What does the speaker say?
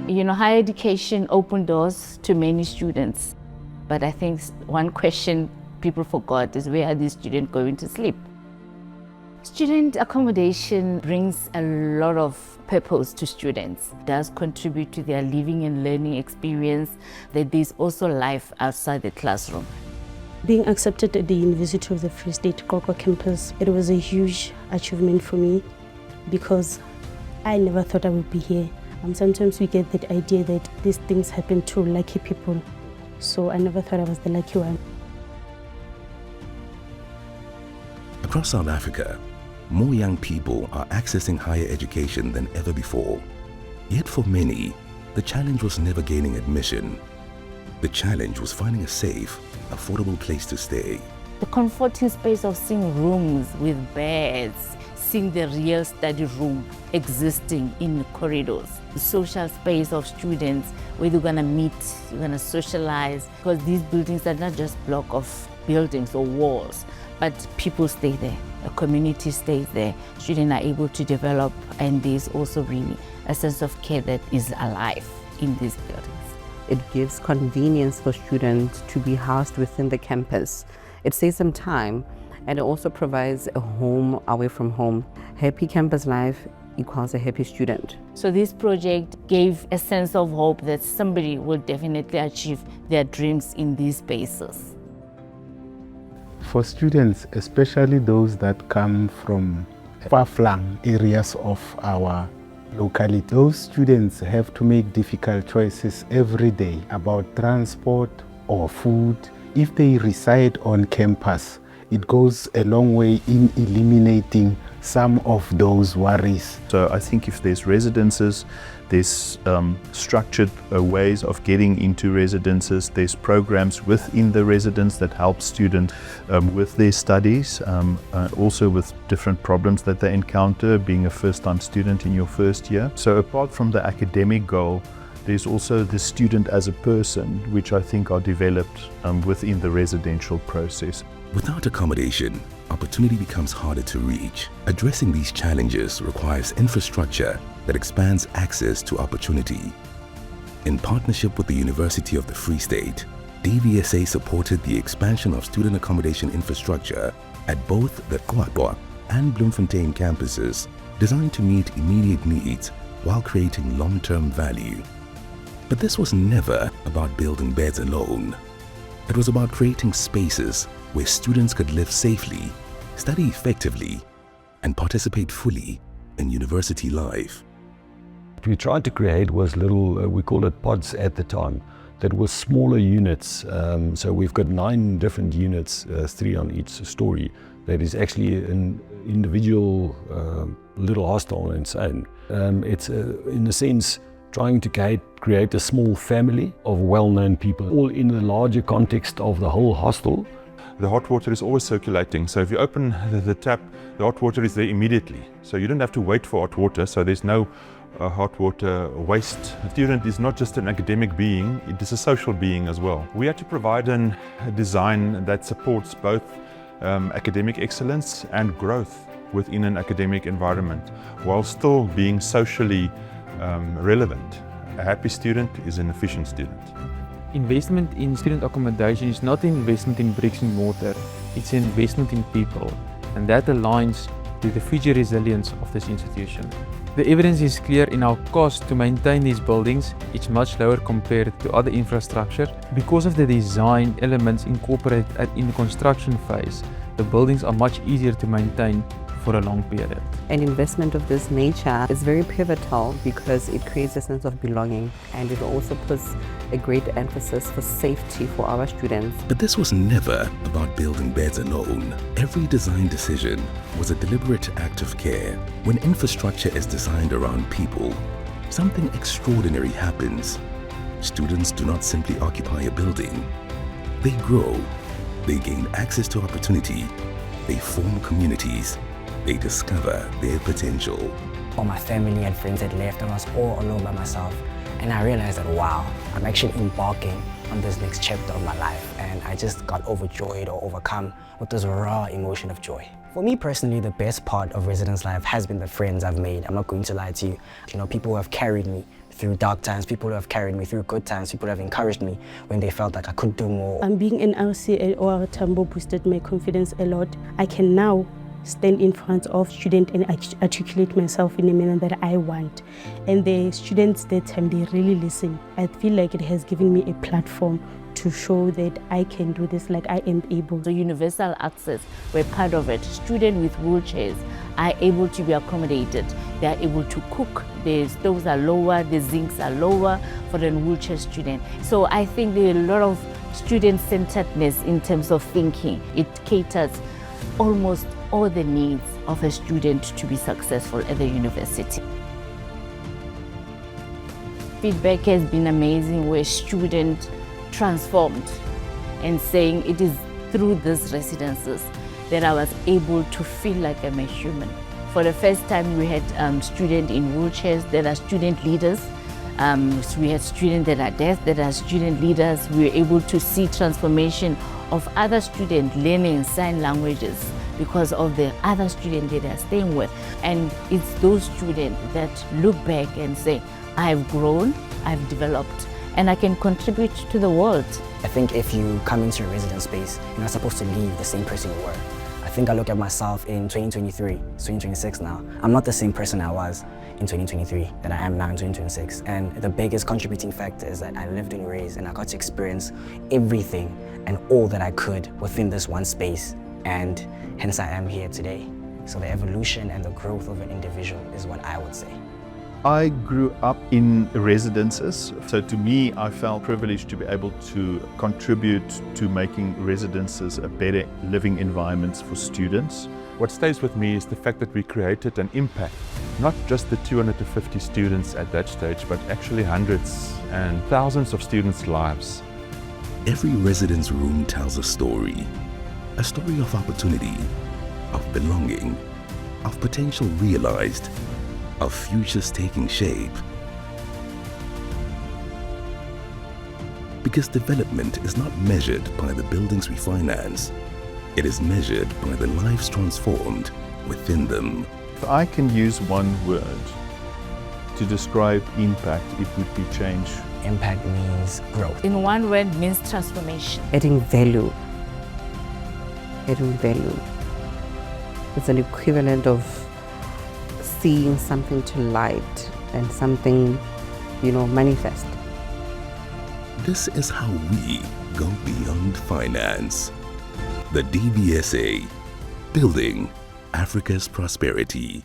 Higher education opened doors to many students. But I think one question people forgot is, where are these students going to sleep? Student accommodation brings a lot of purpose to students. It does contribute to their living and learning experience, that there's also life outside the classroom. Being accepted at the University of the Free State Koko campus, it was a huge achievement for me because I never thought I would be here. Sometimes we get that idea that these things happen to lucky people. So I never thought I was the lucky one. Across South Africa, more young people are accessing higher education than ever before. Yet for many, the challenge was never gaining admission. The challenge was finding a safe, affordable place to stay. The comforting space of seeing rooms with beds, seeing the real study room existing in the corridors. The social space of students where they're gonna meet, you're gonna socialize, because these buildings are not just block of buildings or walls, but people stay there, a community stays there, students are able to develop, and there's also really a sense of care that is alive in these buildings. It gives convenience for students to be housed within the campus. It saves them time, and it also provides a home away from home. Happy campus life equals a happy student. So this project gave a sense of hope that somebody will definitely achieve their dreams in these spaces. For students, especially those that come from far-flung areas of our locality, those students have to make difficult choices every day about transport or food. If they reside on campus, it goes a long way in eliminating some of those worries. So I think if there's residences, there's structured ways of getting into residences, there's programs within the residence that help students with their studies, also with different problems that they encounter being a first-time student in your first year. So apart from the academic goal, there's also the student as a person, which I think are developed within the residential process. Without accommodation, opportunity becomes harder to reach. Addressing these challenges requires infrastructure that expands access to opportunity. In partnership with the University of the Free State, DBSA supported the expansion of student accommodation infrastructure at both the Kwakwa and Bloemfontein campuses, designed to meet immediate needs while creating long-term value. But this was never about building beds alone. It was about creating spaces where students could live safely, study effectively, and participate fully in university life. What we tried to create was little, we call it pods at the time, that was smaller units. So we've got 9 different units, 3 on each story, that is actually an individual little hostel and so on. It's in a sense trying to create a small family of well-known people, all in the larger context of the whole hostel. The hot water is always circulating, so if you open the tap, the hot water is there immediately. So you don't have to wait for hot water, so there's no hot water waste. A student is not just an academic being, it is a social being as well. We had to provide a design that supports both academic excellence and growth within an academic environment, while still being socially relevant. A happy student is an efficient student. Investment in student accommodation is not an investment in bricks and mortar, it's an investment in people, and that aligns to the future resilience of this institution. The evidence is clear in our cost to maintain these buildings. It's much lower compared to other infrastructure. Because of the design elements incorporated in the construction phase, the buildings are much easier to maintain for a long period. An investment of this nature is very pivotal because it creates a sense of belonging, and it also puts a great emphasis for safety for our students. But this was never about building beds alone. Every design decision was a deliberate act of care. When infrastructure is designed around people, something extraordinary happens. Students do not simply occupy a building. They grow, they gain access to opportunity, they form communities, they discover their potential. All my family and friends had left, I was all alone by myself. And I realized that, wow, I'm actually embarking on this next chapter of my life. And I just got overjoyed or overcome with this raw emotion of joy. For me personally, the best part of residence life has been the friends I've made. I'm not going to lie to you. You know, people who have carried me through dark times, people who have carried me through good times, people who have encouraged me when they felt like I could do more. Being an RC or Tambo boosted my confidence a lot. I can now stand in front of students and articulate myself in a manner that I want. And the students that time, they really listen. I feel like it has given me a platform to show that I can do this, like I am able. So universal access, we're part of it. Students with wheelchairs are able to be accommodated. They are able to cook. The stoves are lower, the zincs are lower for the wheelchair student. So I think there are a lot of student-centeredness in terms of thinking. It caters almost all the needs of a student to be successful at the university. Feedback has been amazing, where students transformed and saying it is through these residences that I was able to feel like I'm a human. For the first time, we had students in wheelchairs that are student leaders. So we had students that are deaf, that are student leaders. We were able to see transformation of other students learning sign languages because of the other students that they're staying with. And it's those students that look back and say, I've grown, I've developed, and I can contribute to the world. I think if you come into a residence space, you're not supposed to leave the same person you were. I think I look at myself in 2023, it's 2026 now. I'm not the same person I was in 2023 that I am now in 2026. And the biggest contributing factor is that I lived and raised and I got to experience everything and all that I could within this one space. And hence I am here today. So the evolution and the growth of an individual is what I would say. I grew up in residences, so to me I felt privileged to be able to contribute to making residences a better living environment for students. What stays with me is the fact that we created an impact, not just the 250 students at that stage, but actually hundreds and thousands of students' lives. Every residence room tells a story of opportunity, of belonging, of potential realized, of futures taking shape. Because development is not measured by the buildings we finance, it is measured by the lives transformed within them. If I can use one word to describe impact, it would be change. Impact means growth. In one word, means transformation. Adding value. Adding value. It's an equivalent of seeing something to light and something, manifest. This is how we go beyond finance. The DBSA, building Africa's prosperity.